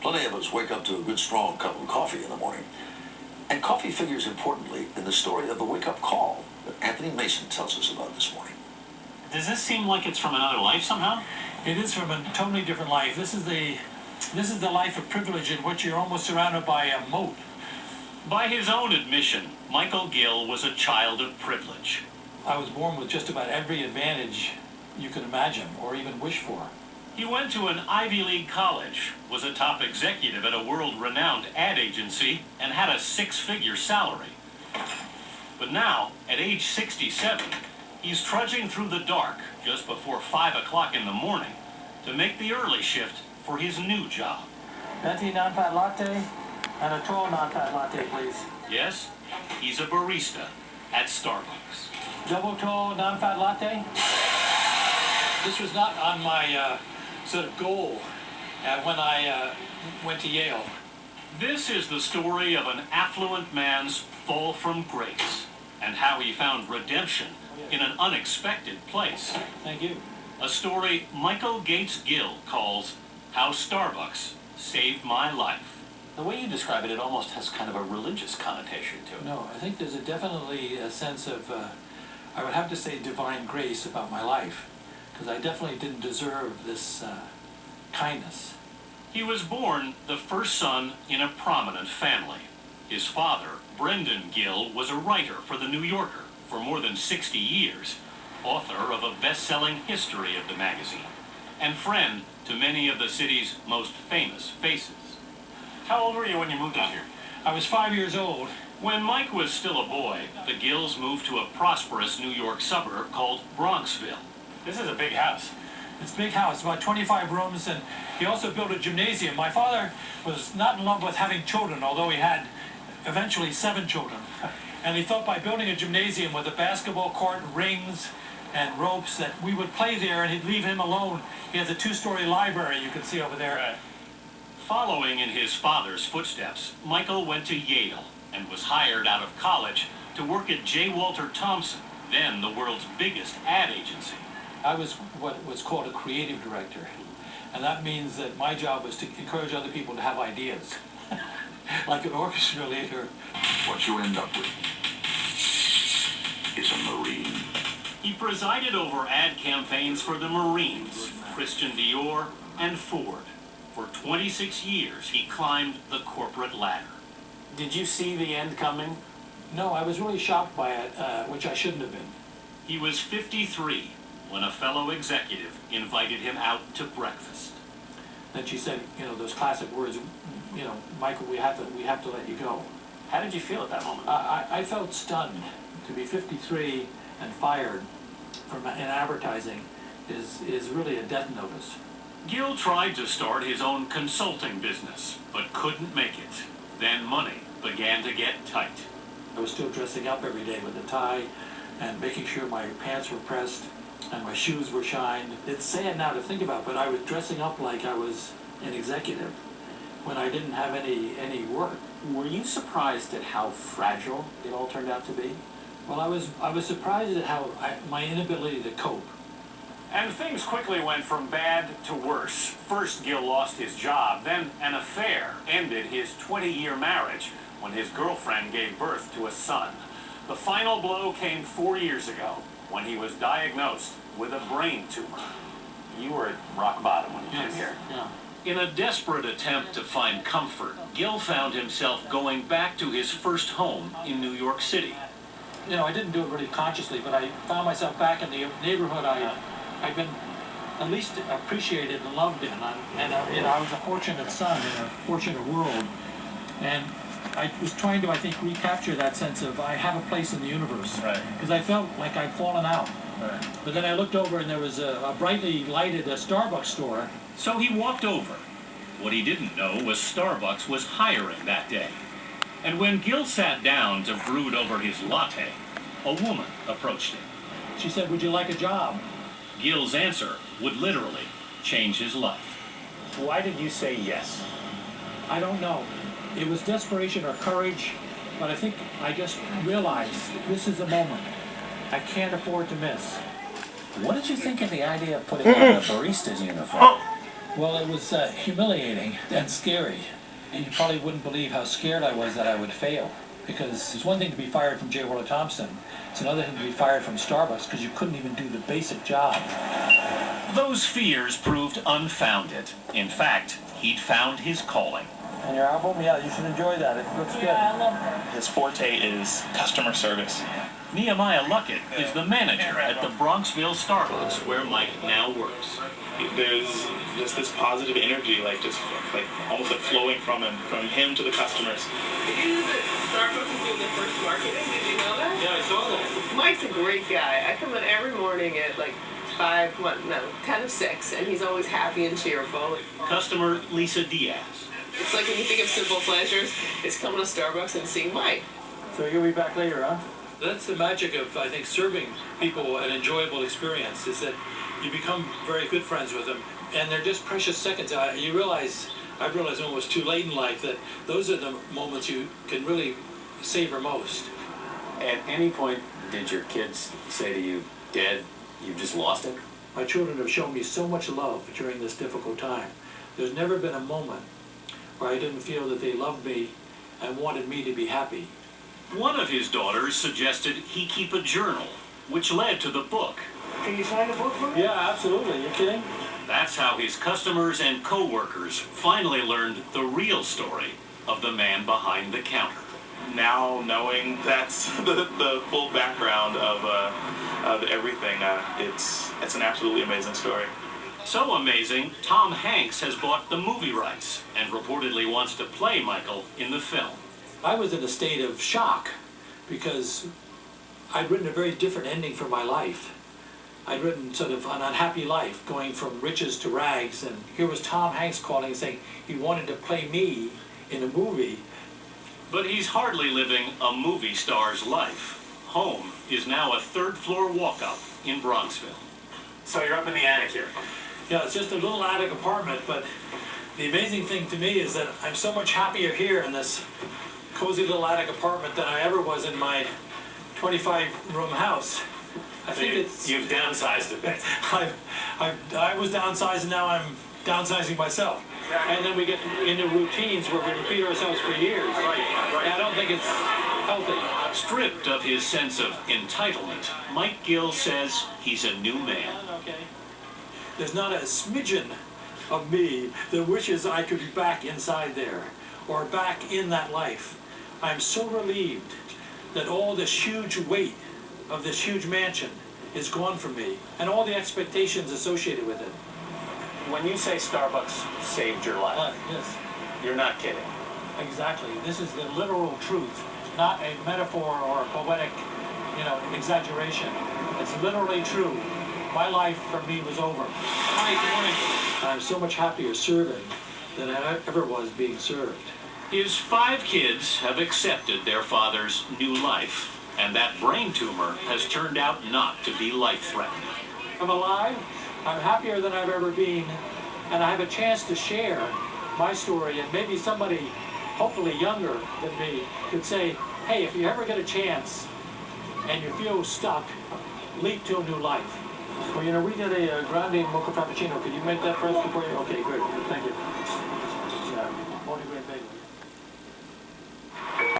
Plenty of us wake up to a good strong cup of coffee in the morning. And coffee figures importantly in the story of the wake-up call that Anthony Mason tells us about this morning. Does this seem like it's from another life somehow? It is from a totally different life. This is the life of privilege in which you're almost surrounded by a moat. By his own admission, Michael Gill was a child of privilege. I was born with just about every advantage you could imagine or even wish for. He went to an Ivy League college, was a top executive at a world-renowned ad agency, and had a six-figure salary. But now, at age 67, he's trudging through the dark just before 5 o'clock in the morning to make the early shift for his new job. Venti non-fat latte and a tall non-fat latte, please. Yes, he's a barista at Starbucks. Double tall non-fat latte. This was not on my sort of goal when I went to Yale. This is the story of an affluent man's fall from grace and how he found redemption in an unexpected place. Thank you. A story Michael Gates Gill calls How Starbucks Saved My Life. The way you describe it, it almost has kind of a religious connotation to it. No, I think there's definitely a sense of, I would have to say, divine grace about my life, because I definitely didn't deserve this kindness. He was born the first son in a prominent family. His father, Brendan Gill, was a writer for The New Yorker for more than 60 years, author of a best-selling history of the magazine, and friend to many of the city's most famous faces. How old were you when you moved out here? I was 5 years old. When Mike was still a boy, the Gills moved to a prosperous New York suburb called Bronxville. This is a big house. It's a big house, about 25 rooms, and he also built a gymnasium. My father was not in love with having children, although he had eventually 7 children. And he thought by building a gymnasium with a basketball court, rings, and ropes that we would play there and he'd leave him alone. He has a 2-story library you can see over there. Right. Following in his father's footsteps, Michael went to Yale and was hired out of college to work at J. Walter Thompson, then the world's biggest ad agency. I was what was called a creative director, and that means that my job was to encourage other people to have ideas, like an orchestra leader. What you end up with is a Marine. He presided over ad campaigns for the Marines, Christian Dior, and Ford. For 26 years, he climbed the corporate ladder. Did you see the end coming? No, I was really shocked by it, which I shouldn't have been. He was 53 when a fellow executive invited him out to breakfast. Then she said, you know, those classic words, you know, Michael, we have to let you go. How did you feel at that moment? I felt stunned. To be 53 and fired in advertising is really a death notice. Gill tried to start his own consulting business, but couldn't make it. Then money began to get tight. I was still dressing up every day with a tie and making sure my pants were pressed and my shoes were shined. It's sad now to think about, but I was dressing up like I was an executive when I didn't have any work. Were you surprised at how fragile it all turned out to be? Well, I was surprised at how my inability to cope. And things quickly went from bad to worse. First, Gill lost his job. Then an affair ended his 20-year marriage when his girlfriend gave birth to a son. The final blow came 4 years ago when he was diagnosed with a brain tumor. You were at rock bottom when you came here. Yeah. In a desperate attempt to find comfort, Gill found himself going back to his first home in New York City. You know, I didn't do it really consciously, but I found myself back in the neighborhood I'd been at least appreciated and loved in. You know, I was a fortunate son in a fortunate world. And I was trying to, I think, recapture that sense of I have a place in the universe. Right. Because I felt like I'd fallen out. Right. But then I looked over and there was a brightly lighted Starbucks store. So he walked over. What he didn't know was Starbucks was hiring that day. And when Gill sat down to brood over his latte, a woman approached him. She said, "Would you like a job?" Gill's answer would literally change his life. Why did you say yes? I don't know. It was desperation or courage, but I think I just realized this is the moment. I can't afford to miss. What did you think of the idea of putting on a barista's uniform? Well, it was humiliating and scary. You probably wouldn't believe how scared I was that I would fail. Because it's one thing to be fired from J. Walter Thompson. It's another thing to be fired from Starbucks because you couldn't even do the basic job. Those fears proved unfounded. In fact, he'd found his calling. And your album? Yeah, you should enjoy that. It looks good. Yeah, I love that. His forte is customer service. Nehemiah Luckett is the manager at the Bronxville Starbucks where Mike now works. There's just this positive energy, almost flowing from him to the customers. Did you know that Starbucks is doing their first marketing? Did you know that? Yeah, I saw that. Mike's a great guy. I come in every morning at 10 to 6, and he's always happy and cheerful. Customer Lisa Diaz. It's like when you think of simple pleasures, it's coming to Starbucks and seeing Mike. So you'll be back later, huh? That's the magic of, I think, serving people an enjoyable experience, is that you become very good friends with them, and they're just precious seconds. I realized when it was too late in life that those are the moments you can really savor most. At any point, did your kids say to you, Dad, you've just lost it? My children have shown me so much love during this difficult time. There's never been a moment where I didn't feel that they loved me and wanted me to be happy. One of his daughters suggested he keep a journal, which led to the book. Can you sign the book for me? Yeah, absolutely. You kidding? That's how his customers and co-workers finally learned the real story of the man behind the counter. Now knowing that's the full background of everything, it's an absolutely amazing story. So amazing, Tom Hanks has bought the movie rights and reportedly wants to play Michael in the film. I was in a state of shock because I'd written a very different ending for my life. I'd written sort of an unhappy life, going from riches to rags, and here was Tom Hanks calling and saying he wanted to play me in a movie. But he's hardly living a movie star's life. Home is now a third-floor walk-up in Bronxville. So you're up in the attic here. Yeah, it's just a little attic apartment, but the amazing thing to me is that I'm so much happier here in this cozy little attic apartment than I ever was in my 25-room house. I think You've downsized a bit. I was downsized, and now I'm downsizing myself. And then we get into routines where we repeat ourselves for years. And I don't think it's healthy. Stripped of his sense of entitlement, Mike Gill says he's a new man. Okay. There's not a smidgen of me that wishes I could be back inside there or back in that life. I'm so relieved that all this huge weight of this huge mansion is gone from me and all the expectations associated with it. When you say Starbucks saved your life, Yes, you're not kidding. exactly. This is the literal truth, not a metaphor or a poetic, exaggeration. It's literally true. My life for me was over. Hi, good morning. I'm so much happier serving than I ever was being served. His 5 kids have accepted their father's new life, and that brain tumor has turned out not to be life-threatening. I'm alive, I'm happier than I've ever been, and I have a chance to share my story, and maybe somebody, hopefully younger than me, could say, hey, if you ever get a chance and you feel stuck, leap to a new life. Well, we did a grande mocha frappuccino. Could you make that for us before you? Okay, good. Thank you.